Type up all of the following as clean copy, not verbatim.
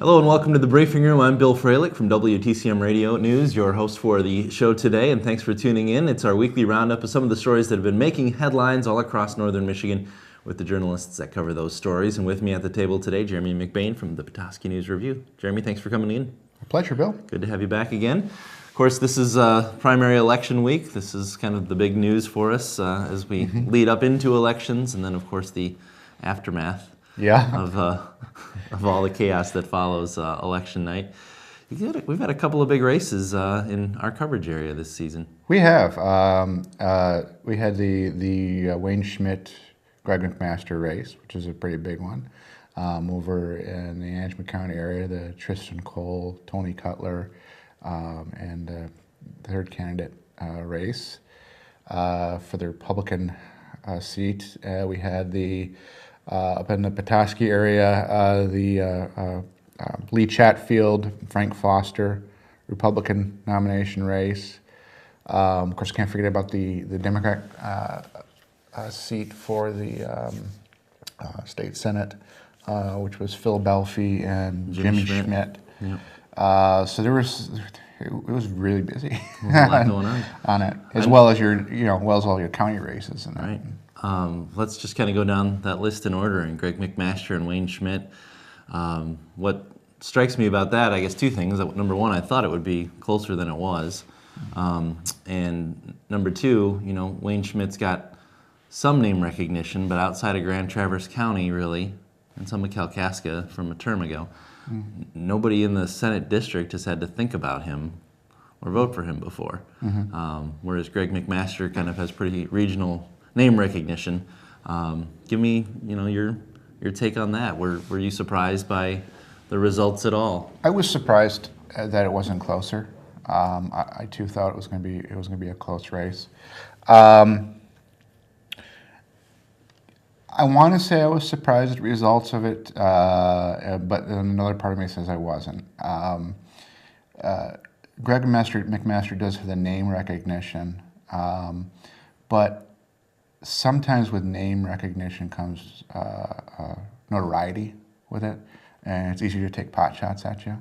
Hello and welcome to the briefing room. I'm Bill Froehlich from WTCM Radio News, your host for the show today, and thanks for tuning in. It's our weekly roundup of some of the stories that have been making headlines all across northern Michigan with the journalists that cover those stories. And with me at the table today, Jeremy McBain from the Petoskey News-Review. Jeremy, thanks for coming in. A pleasure, Bill. Good to have you back again. Of course, this is primary election week. This is kind of the big news for us as we lead up into elections, and then, of course, the aftermath of all the chaos that follows election night. We've had a couple of big races in our coverage area this season. We have. We had the Wayne Schmidt, Greg McMaster race, which is a pretty big one. Over in the Angema County area, the Tristan Cole, Tony Cutler, and the third candidate race. For the Republican seat, we had the up in the Petoskey area, the Lee Chatfield, Frank Foster, Republican nomination race. Of course, can't forget about the Democrat seat for the state senate, which was Phil Belfie and Jimmy Schmidt. Yep. So it was really busy. There's a lot going on it, as well as all your county races and right. Let's just kind of go down that list in order. And Greg McMaster and Wayne Schmidt. What strikes me about that, I guess, two things. Number one, I thought it would be closer than it was, and number two, Wayne Schmidt's got some name recognition, but outside of Grand Traverse County, really, and some of Kalkaska from a term ago, nobody in the Senate district has had to think about him or vote for him before. Whereas Greg McMaster kind of has pretty regional name recognition. Give me, your take on that. Were you surprised by the results at all? I was surprised that it wasn't closer. I too thought it was going to be a close race. I want to say I was surprised at the results of it, but then another part of me says I wasn't. Greg McMaster does have the name recognition, but sometimes with name recognition comes notoriety with it, and it's easier to take pot shots at you.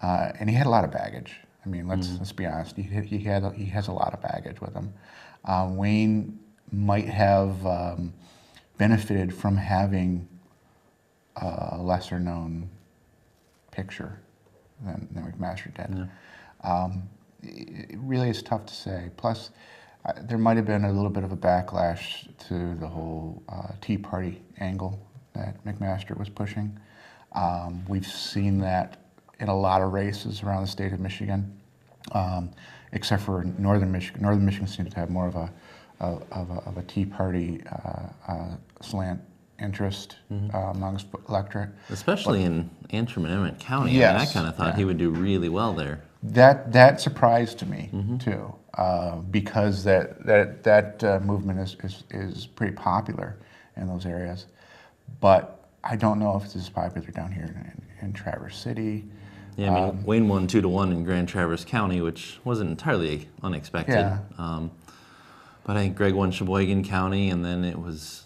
And he had a lot of baggage. I mean, let's be honest. He has a lot of baggage with him. Wayne might have benefited from having a lesser known picture than McMaster did. Yeah. It really is tough to say. Plus, there might have been a little bit of a backlash to the whole Tea Party angle that McMaster was pushing. We've seen that in a lot of races around the state of Michigan, except for northern Michigan. Northern Michigan seems to have more of a Tea Party slant interest amongst electorate. Especially in Antrim and Emmett County. Yes. I mean, I kind of thought he would do really well there. That surprised me too, because that movement is pretty popular in those areas, but I don't know if it's as popular down here in Traverse City. Yeah, I mean, Wayne won 2-1 in Grand Traverse County, which wasn't entirely unexpected. Yeah. But I think Greg won Sheboygan County, and then it was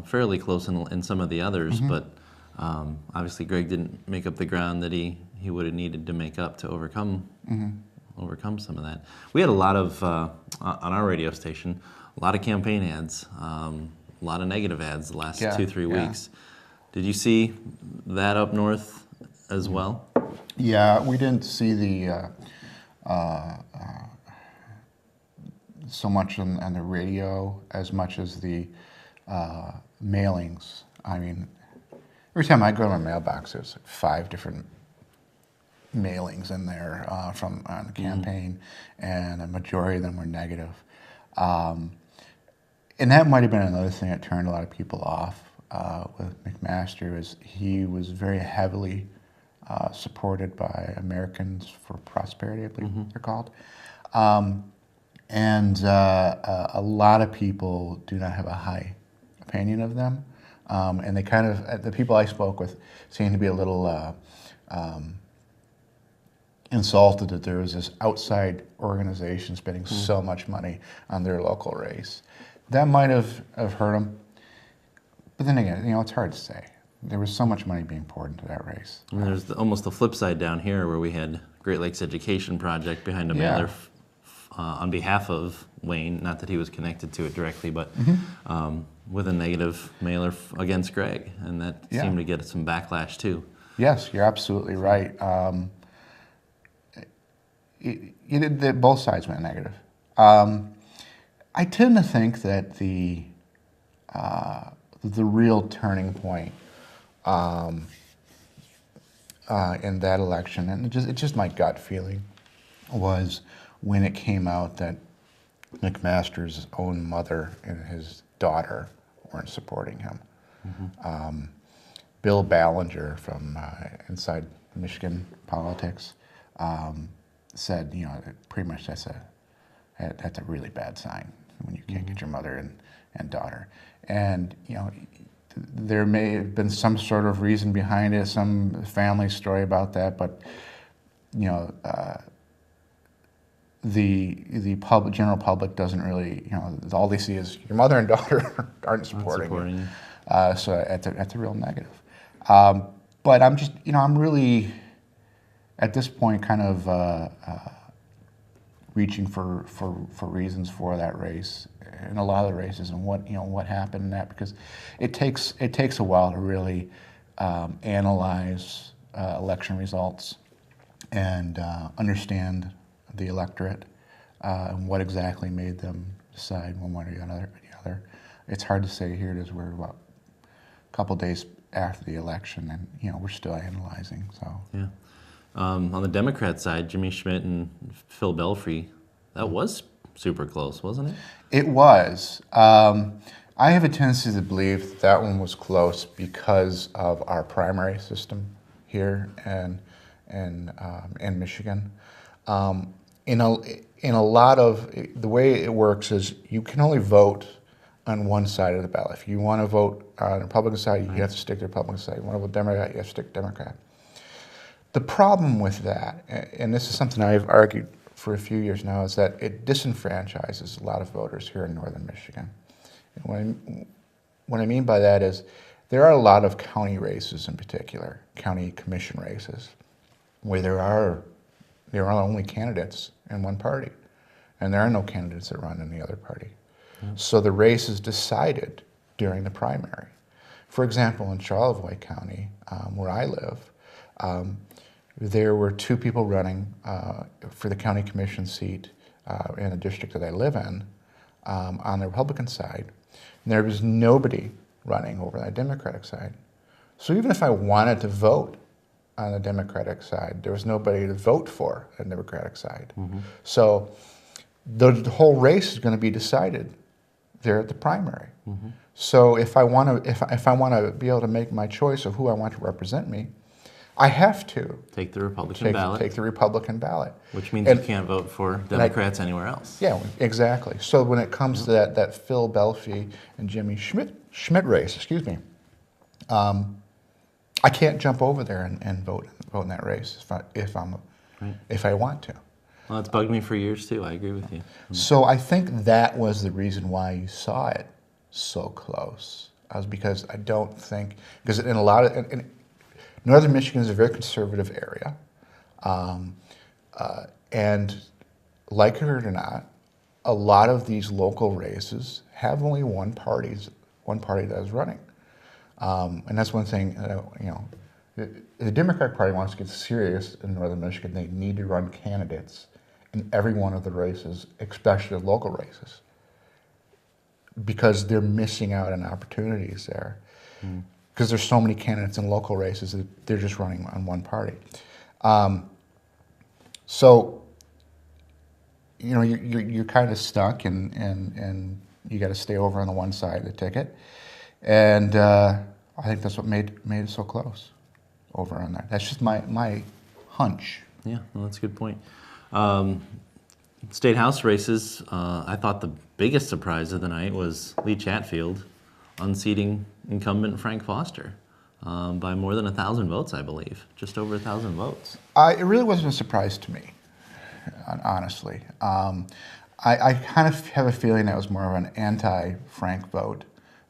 fairly close in some of the others. But obviously, Greg didn't make up the ground that he would have needed to make up to overcome some of that. We had a lot of on our radio station, a lot of campaign ads, a lot of negative ads the last 2-3 weeks. Did you see that up north as well? Yeah, we didn't see the so much on the radio as much as the mailings. I mean, every time I go to my mailbox, there's like 5 different mailings in there from on the campaign, and the majority of them were negative. And that might have been another thing that turned a lot of people off with McMaster, is he was very heavily supported by Americans for Prosperity, I believe they're called. And a lot of people do not have a high opinion of them. And they kind of, the people I spoke with seemed to be a little insulted that there was this outside organization spending so much money on their local race. That might have hurt them. But then again, it's hard to say. there was so much money being poured into that race. And there's almost the flip side down here where we had Great Lakes Education Project behind a Yeah. mailer on behalf of Wayne, not that he was connected to it directly, but with a negative mailer against Greg, and that Yeah. seemed to get some backlash too. Yes, you're absolutely right. Both sides went negative. I tend to think that the real turning point in that election, and it's just my gut feeling, was when it came out that McMaster's own mother and his daughter weren't supporting him. Bill Ballinger from inside Michigan politics said, pretty much that's a really bad sign when you can't get your mother and daughter. And there may have been some sort of reason behind it, some family story about that, but the general public doesn't really, all they see is your mother and daughter aren't supporting you. So that's a real negative. But I'm just, I'm really, at this point, kind of reaching for reasons for that race and a lot of the races and what happened in that, because it takes a while to really analyze election results and understand the electorate and what exactly made them decide one way or the other. It's hard to say. Here it is. We're about a couple days after the election, and we're still analyzing. So yeah. On the Democrat side, Jimmy Schmidt and Phil Belfry, that was super close, wasn't it? It was. I have a tendency to believe that one was close because of our primary system here in Michigan. In a lot of the way it works is you can only vote on one side of the ballot. If you want to vote on the Republican side, you have to stick to the Republican side. You want to vote Democrat, you have to stick to Democrat. The problem with that, and this is something I've argued for a few years now, is that it disenfranchises a lot of voters here in northern Michigan. And what I mean by that is there are a lot of county races in particular, county commission races, where there are only candidates in one party, and there are no candidates that run in the other party. So the race is decided during the primary. For example, in Charlevoix County, where I live, there were two people running for the county commission seat in the district that I live in on the Republican side. And there was nobody running over the Democratic side. So even if I wanted to vote on the Democratic side, there was nobody to vote for on the Democratic side. So the whole race is going to be decided there at the primary. So if I want to be able to make my choice of who I want to represent me, I have to take the Republican ballot. Take the Republican ballot. Which means you can't vote for Democrats anywhere else. Yeah, exactly. So when it comes to that Phil Belfry and Jimmy Schmidt race, I can't jump over there and vote in that race if I want to. Well, it's bugged me for years too. I agree with you. So I think that was the reason why you saw it so close. Because I don't think, because in a lot of northern Michigan is a very conservative area, and like it or not, a lot of these local races have only one party that is running, and that's one thing. The Democratic Party wants to get serious in northern Michigan. They need to run candidates in every one of the races, especially the local races, because they're missing out on opportunities there. Because there's so many candidates in local races that they're just running on one party. So, you're kind of stuck, and you got to stay over on the one side of the ticket, and I think that's what made it so close over on that. That's just my hunch. Yeah, well, that's a good point. State House races, I thought the biggest surprise of the night was Lee Chatfield unseating incumbent Frank Foster by more than 1,000 votes, I believe, just over 1,000 votes. It really wasn't a surprise to me, honestly. I kind of have a feeling that was more of an anti-Frank vote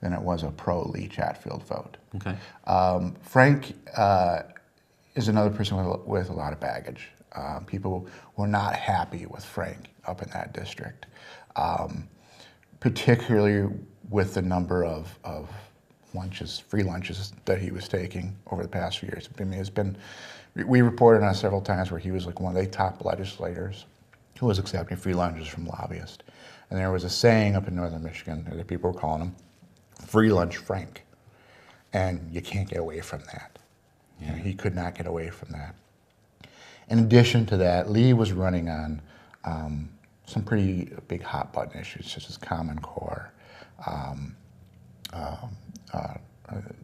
than it was a pro-Lee Chatfield vote. Okay. Frank is another person with a lot of baggage. People were not happy with Frank up in that district, particularly with the number of lunches, free lunches that he was taking over the past few years. I mean, we reported on several times where he was like one of the top legislators who was accepting free lunches from lobbyists. And there was a saying up in northern Michigan that people were calling him free lunch Frank. And you can't get away from that. Yeah. You know, he could not get away from that. In addition to that, Lee was running on some pretty big hot button issues such as Common Core,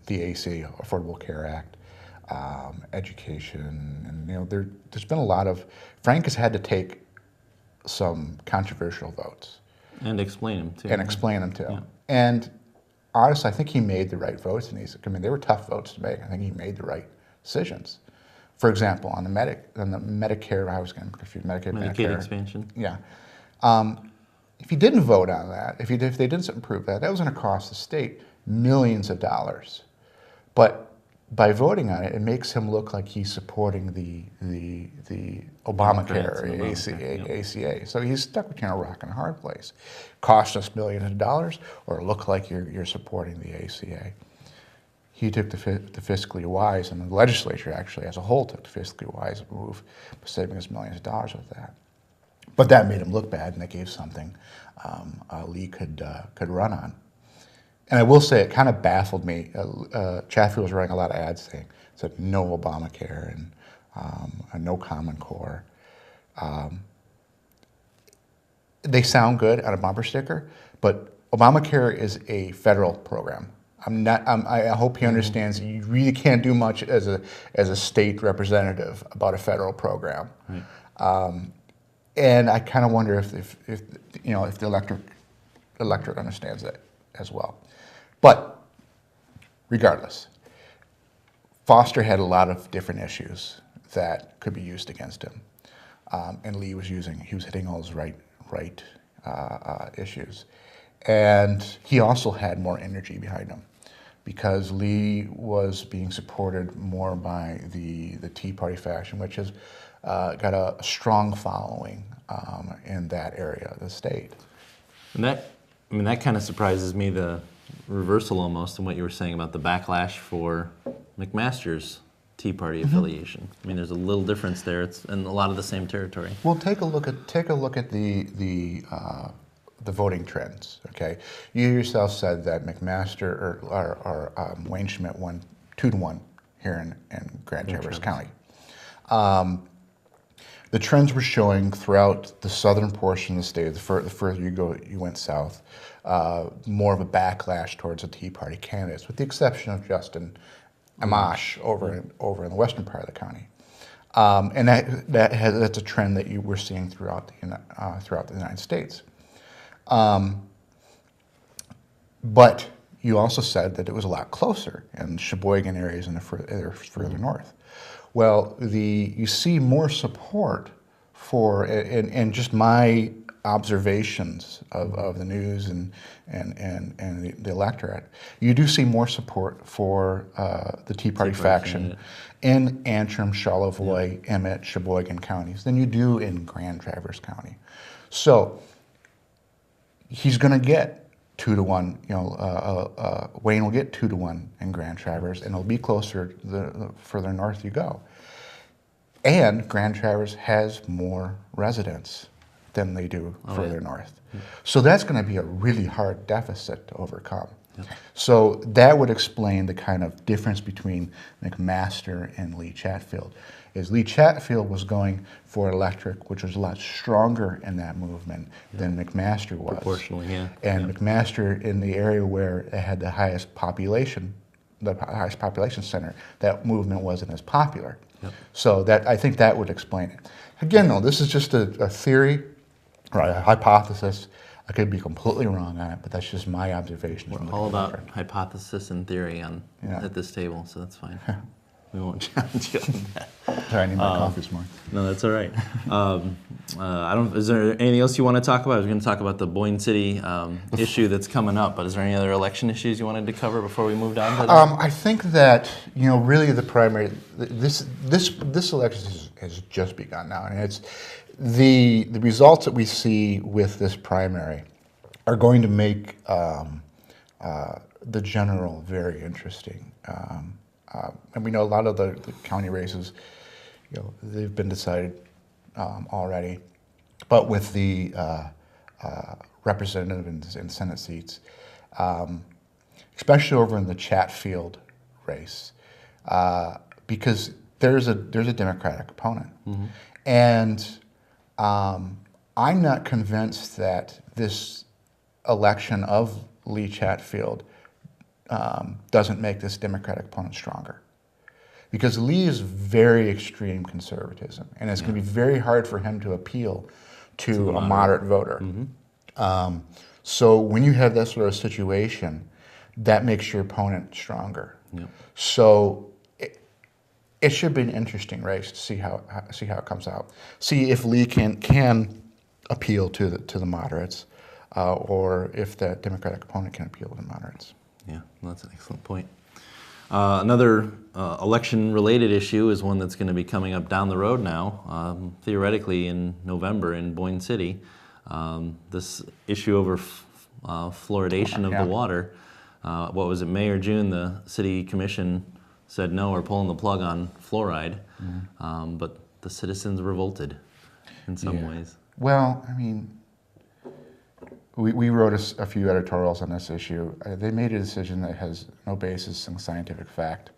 the AC, Affordable Care Act, education, and there's been a lot of, Frank has had to take some controversial votes. And explain them too. And explain them too. Yeah. And honestly, I think he made the right votes, and they were tough votes to make. I think he made the right decisions. For example, on the Medicare, I was getting confused, Medicaid expansion. Yeah. If he didn't vote on that, if they didn't approve that, that was going to cost the state millions of dollars. But by voting on it, it makes him look like he's supporting the Obamacare, ACA. So he's stuck between a rock and a hard place. Cost us millions of dollars, or look like you're supporting the ACA. He took the fiscally wise, and the legislature actually as a whole took the fiscally wise move, saving us millions of dollars with that. But that made him look bad, and that gave something Lee could run on. And I will say, it kind of baffled me. Chatfield was running a lot of ads saying, said no Obamacare and no Common Core. They sound good on a bumper sticker, but Obamacare is a federal program. I hope he understands that you really can't do much as a state representative about a federal program. Right. And I kind of wonder if the electorate understands that as well. But regardless, Foster had a lot of different issues that could be used against him, and Lee was hitting all his right issues, and he also had more energy behind him because Lee was being supported more by the Tea Party faction, which has got a strong following in that area of the state. And that kind of surprises me, the reversal almost in what you were saying about the backlash for McMaster's Tea Party affiliation. I mean, there's a little difference there. It's in a lot of the same territory. Well, take a look at the voting trends. Okay, you yourself said that McMaster or Wayne Schmidt won 2-1 here in Grand Traverse County. The trends were showing throughout the southern portion of the state. The further you went south, more of a backlash towards the Tea Party candidates, with the exception of Justin Amash over in the western part of the county. And that's a trend that you were seeing throughout the United States. But you also said that it was a lot closer in Sheboygan areas and further north. Well, you see more support for, and just my observations of the news and the electorate, you do see more support for the Tea Party faction in Antrim, Charlevoix, Emmett, Sheboygan counties than you do in Grand Traverse County. So he's going to get 2-1. Wayne will get 2-1 in Grand Traverse, and it'll be closer the further north you go. And Grand Traverse has more residents than they do further north. So that's going to be a really hard deficit to overcome. So that would explain the kind of difference between McMaster and Lee Chatfield. Is Lee Chatfield was going for electric, which was a lot stronger in that movement than McMaster was. Proportionally, yeah. And McMaster, in the area where it had the highest population center, that movement wasn't as popular. So I think that would explain it. Again, though, this is just a theory or a hypothesis. I could be completely wrong on it, but that's just my observation. We're all about hypothesis and theory at this table, so that's fine. We won't challenge you on that. Sorry, I need my coffee this morning. No, that's all right. I don't. Is there anything else you want to talk about? I was going to talk about the Boyne City issue that's coming up, but is there any other election issues you wanted to cover before we moved on to that? I think that really the primary this election has just begun now, and it's the results that we see with this primary are going to make the general very interesting. And we know a lot of the county races, they've been decided already. But with the representative and Senate seats, especially over in the Chatfield race, because there's a Democratic opponent, and I'm not convinced that this election of Lee Chatfield doesn't make this Democratic opponent stronger. Because Lee is very extreme conservatism, and it's going to be very hard for him to appeal to a moderate voter. So when you have that sort of situation, that makes your opponent stronger. Yep. So it should be an interesting race to see how it comes out. See if Lee can appeal to the moderates, or if the Democratic opponent can appeal to the moderates. Yeah, well, that's an excellent point. Another election-related issue is one that's going to be coming up down the road now, theoretically in November in Boyne City. This issue over fluoridation of the water. What was it, May or June? The city commission said no, we're pulling the plug on fluoride, but the citizens revolted in some ways. Well, I mean, we wrote a few editorials on this issue. They made a decision that has no basis in scientific fact.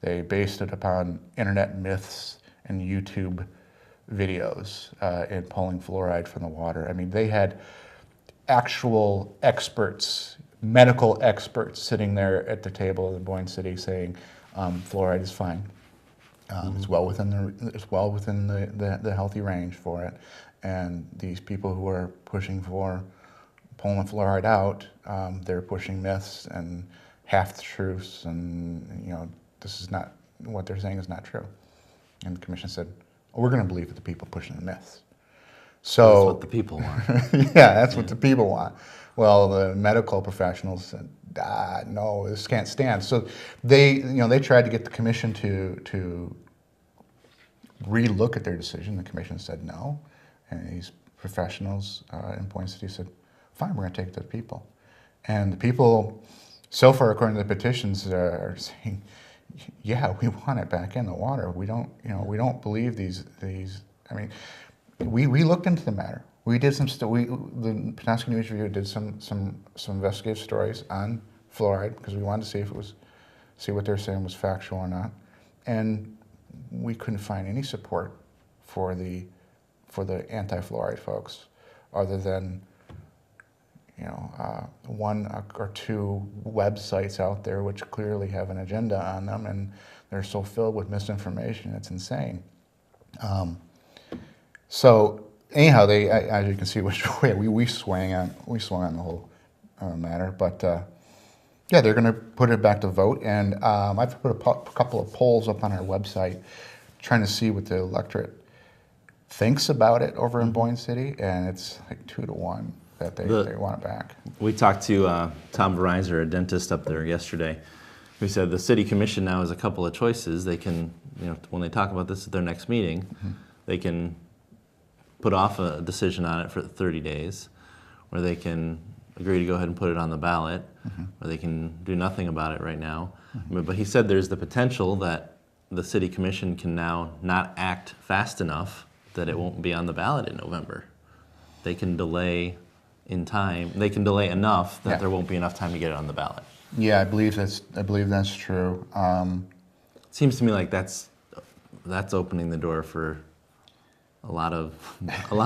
They based it upon internet myths and YouTube videos in pulling fluoride from the water. I mean, they had actual experts, medical experts, sitting there at the table in Boyne City saying fluoride is fine. It's well within the healthy range for it. And these people who are pushing for pulling the fluoride out, they're pushing myths and half-truths, and this is not, what they're saying is not true. And the commission said, we're going to believe that the people pushing the myths. So that's what the people want. Yeah, that's what the people want. Well, the medical professionals said, no, this can't stand. So they tried to get the commission to re-look at their decision. The commission said no, and these professionals in Boyne City said, fine, we're going to take it to the people. And the people, so far, according to the petitions, are saying, yeah, we want it back in the water. We don't believe these. I mean, we looked into the matter. We did the Petoskey News-Review did some investigative stories on fluoride because we wanted to see what they're saying was factual or not, and we couldn't find any support for the anti-fluoride folks, other than one or two websites out there which clearly have an agenda on them, and they're so filled with misinformation, it's insane. So anyhow, as you can see, which way we swung on the whole matter, but yeah, they're going to put it back to vote, and I've put a couple of polls up on our website trying to see what the electorate thinks about it over in Boyne City, and it's like 2-1. That they want it back. We talked to Tom Vereiser, a dentist up there yesterday, who said the city commission now has a couple of choices. They can, when they talk about this at their next meeting, they can put off a decision on it for 30 days, or they can agree to go ahead and put it on the ballot, or they can do nothing about it right now. But he said there's the potential that the city commission can now not act fast enough that it won't be on the ballot in November. They can delay in time. They can delay enough that there won't be enough time to get it on the ballot. Yeah, I believe that's true. It seems to me like that's opening the door for a lot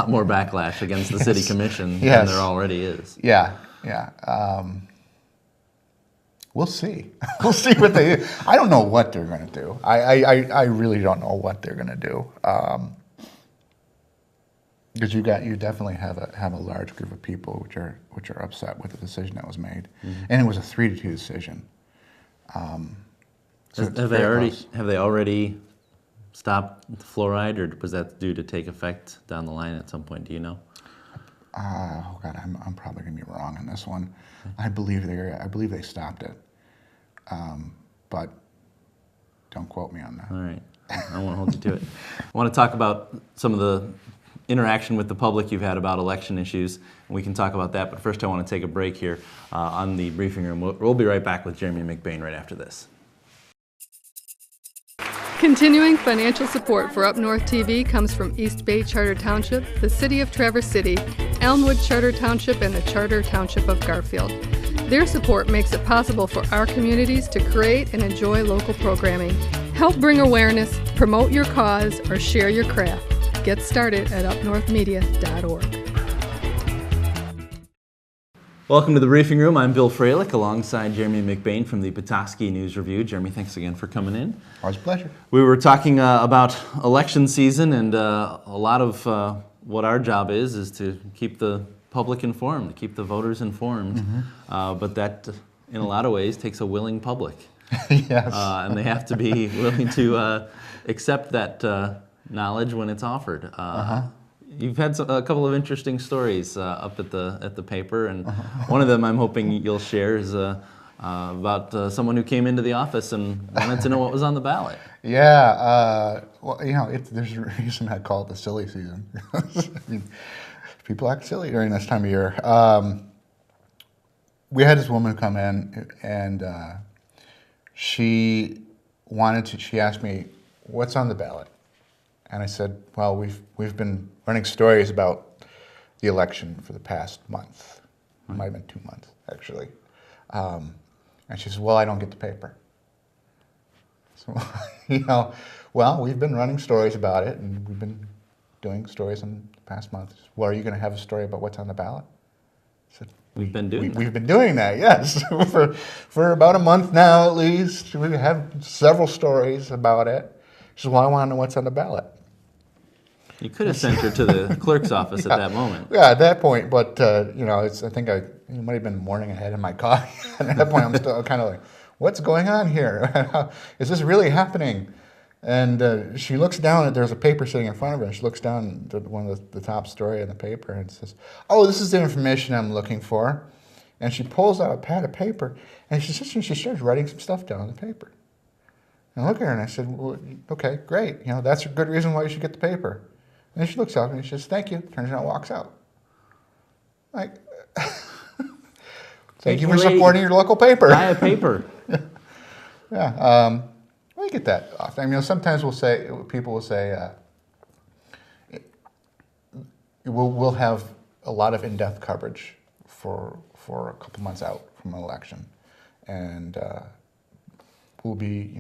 more backlash against the city commission than there already is. Yeah. We'll see. We'll see what they do. I don't know what they're going to do. I really don't know what they're going to do. Because you definitely have a large group of people which are upset with the decision that was made, and it was a 3-2 decision. So it's Have very close. they already stopped the fluoride, or was that due to take effect down the line at some point? Do you know? Oh God, I'm probably gonna be wrong on this one. I believe they stopped it, but don't quote me on that. All right, I won't hold you to it. I want to talk about some of the interaction with the public you've had about election issues, and we can talk about that. But first, I want to take a break here on the briefing room. We'll be right back with Jeremy McBain right after this. Continuing financial support for Up North TV comes from East Bay Charter Township, the City of Traverse City, Elmwood Charter Township, and the Charter Township of Garfield. Their support makes it possible for our communities to create and enjoy local programming. Help bring awareness, promote your cause, or share your craft. Get started at upnorthmedia.org. Welcome to the briefing room. I'm Bill Froehlich alongside Jeremy McBain from the Petoskey News-Review. Jeremy, thanks again for coming in. Always a pleasure. We were talking about election season, and a lot of what our job is to keep the public informed, to keep the voters informed. But that, in a lot of ways, takes a willing public. Yes. And they have to be willing to accept that knowledge when it's offered. You've had a couple of interesting stories up at the paper, and one of them I'm hoping you'll share is about someone who came into the office and wanted to know what was on the ballot. Yeah. Well, there's a reason I call it the silly season. I mean, people act silly during this time of year. We had this woman come in, and she asked me, "What's on the ballot?" And I said, "Well, we've been running stories about the election for the past month. It might have been 2 months, actually." And she says, "Well, I don't get the paper." So, well, we've been running stories about it, and we've been doing stories in the past month. Well, are you going to have a story about what's on the ballot? I said, We've been doing that. We've been doing that, yes, for about a month now at least. We have several stories about it. She says, "Well, I want to know what's on the ballot." You could have sent her to the clerk's office at that moment. Yeah, at that point, but it might have been the morning ahead of my coffee. And at that point, I'm still kind of like, "What's going on here? Is this really happening?" And she looks down, there's a paper sitting in front of her, and she looks down at one of the top story in the paper and says, "Oh, this is the information I'm looking for." And she pulls out a pad of paper, and she starts writing some stuff down on the paper. And I look at her and I said, "Well, okay, great. That's a good reason why you should get the paper." And then she looks up and she says, "Thank you," turns around and walks out. Like, thank you for supporting your local paper. Buy a paper. Yeah. I get that often. I mean, sometimes people will say, we'll have a lot of in-depth coverage for a couple months out from an election, and we'll be,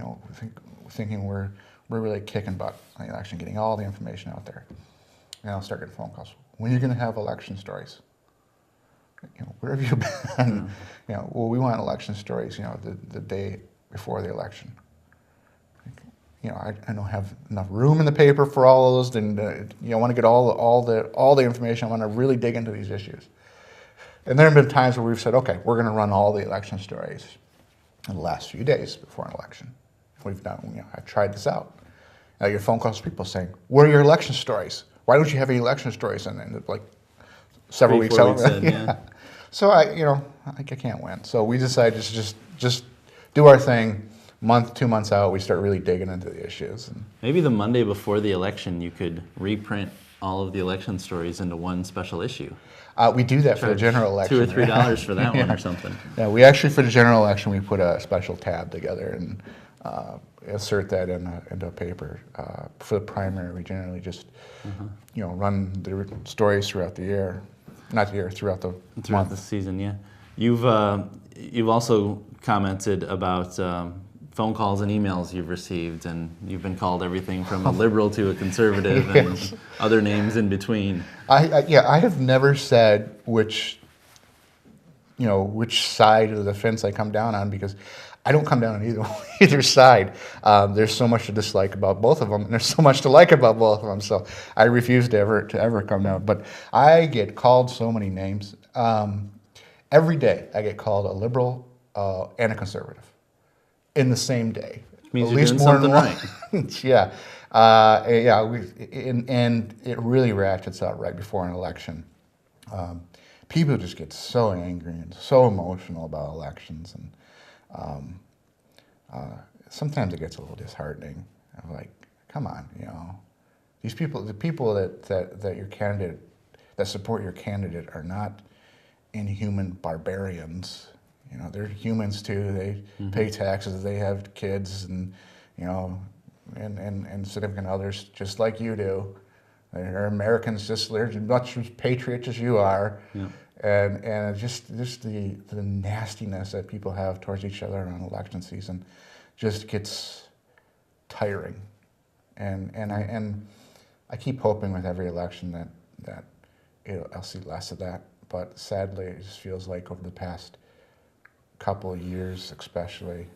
thinking we're really kicking butt on the election, getting all the information out there, and I'll start getting phone calls. When are you going to have election stories? Where have you been? Well, we want election stories, the day before the election. I don't have enough room in the paper for all of those, and I want to get all the information. I want to really dig into these issues. And there have been times where we've said, "Okay, we're going to run all the election stories in the last few days before an election." We've done. I've tried this out. I get phone calls from people saying, "Where are your election stories? Why don't you have any election stories?" And like several weeks out. Yeah. So I can't win. So we decided to just do our thing. Month, 2 months out, we start really digging into the issues. And Maybe the Monday before the election, you could reprint all of the election stories into one special issue. We do that for the general election. $2 or $3 for that one or something. Yeah, we actually, for the general election, we put a special tab together and insert that into a paper. For the primary, we generally just, run the stories throughout the year. Not the year, throughout the month. The season, yeah. You've also commented about phone calls and emails you've received, and you've been called everything from a liberal to a conservative Yes. and other names in between. I have never said which side of the fence I come down on, because I don't come down on either side. There's so much to dislike about both of them, and there's so much to like about both of them. So I refuse to ever come down. But I get called so many names. Every day I get called a liberal and a conservative in the same day. Means at you're least doing more than something right. once. Yeah, and it really ratchets up right before an election. People just get so angry and so emotional about elections, and sometimes it gets a little disheartening. I'm like, come on, these people, the people that your candidate, that support your candidate, are not inhuman barbarians. They're humans too. They pay taxes. They have kids, and and significant others, just like you do. They're Americans, they're as much patriots as you are. Yeah. And just the nastiness that people have towards each other on election season just gets tiring. And I keep hoping with every election that I'll see less of that. But sadly, it just feels like over the past couple of years, especially,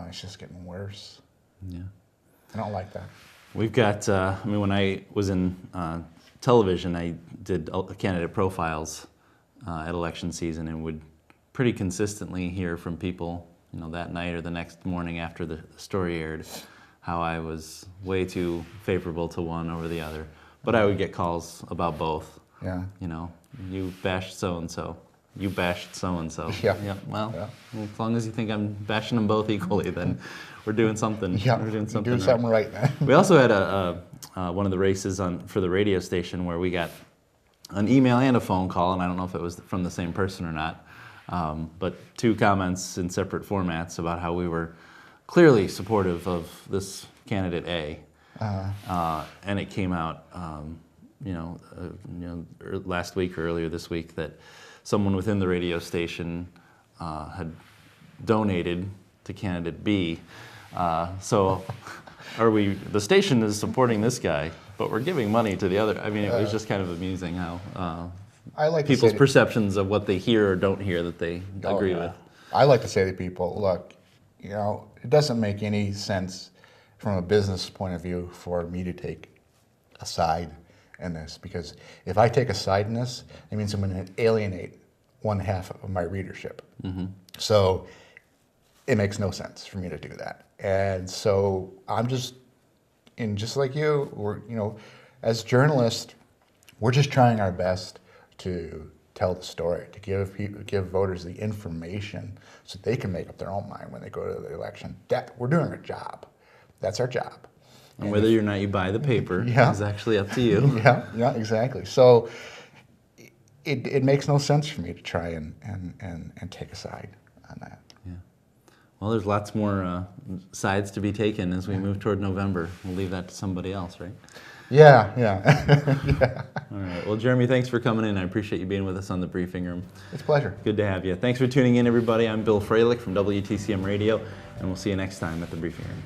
it's just getting worse. Yeah. I don't like that. We've got, when I was in television, I did candidate profiles at election season, and would pretty consistently hear from people, that night or the next morning after the story aired, how I was way too favorable to one over the other. But I would get calls about both. Yeah. You bashed so-and-so. You bashed so-and-so. Yeah. Well, Yeah. as long as you think I'm bashing them both equally, then we're doing something. Yeah, We're doing you're doing something right, man. We also had one of the races for the radio station where we got an email and a phone call, and I don't know if it was from the same person or not, but two comments in separate formats about how we were clearly supportive of this candidate A, and it came out, last week or earlier this week that someone within the radio station had donated to candidate B. So the station is supporting this guy, but we're giving money to the other. It was just kind of amusing how I like people's perceptions of what they hear or don't hear that they agree with. I like to say to people, look, it doesn't make any sense from a business point of view for me to take a side in this, because if I take a side in this, it means I'm going to alienate one half of my readership. Mm-hmm. So it makes no sense for me to do that. And so I'm just like you, as journalists, we're just trying our best to tell the story, to give voters the information so they can make up their own mind when they go to the election. We're doing our job. That's our job. And whether or not you buy the paper is actually up to you. Yeah, exactly. So it makes no sense for me to try and take a side on that. Yeah. Well, there's lots more sides to be taken as we move toward November. We'll leave that to somebody else, right? Yeah. Yeah. All right. Well, Jeremy, thanks for coming in. I appreciate you being with us on the briefing room. It's a pleasure. Good to have you. Thanks for tuning in, everybody. I'm Bill Froehlich from WTCM Radio, and we'll see you next time at the briefing room.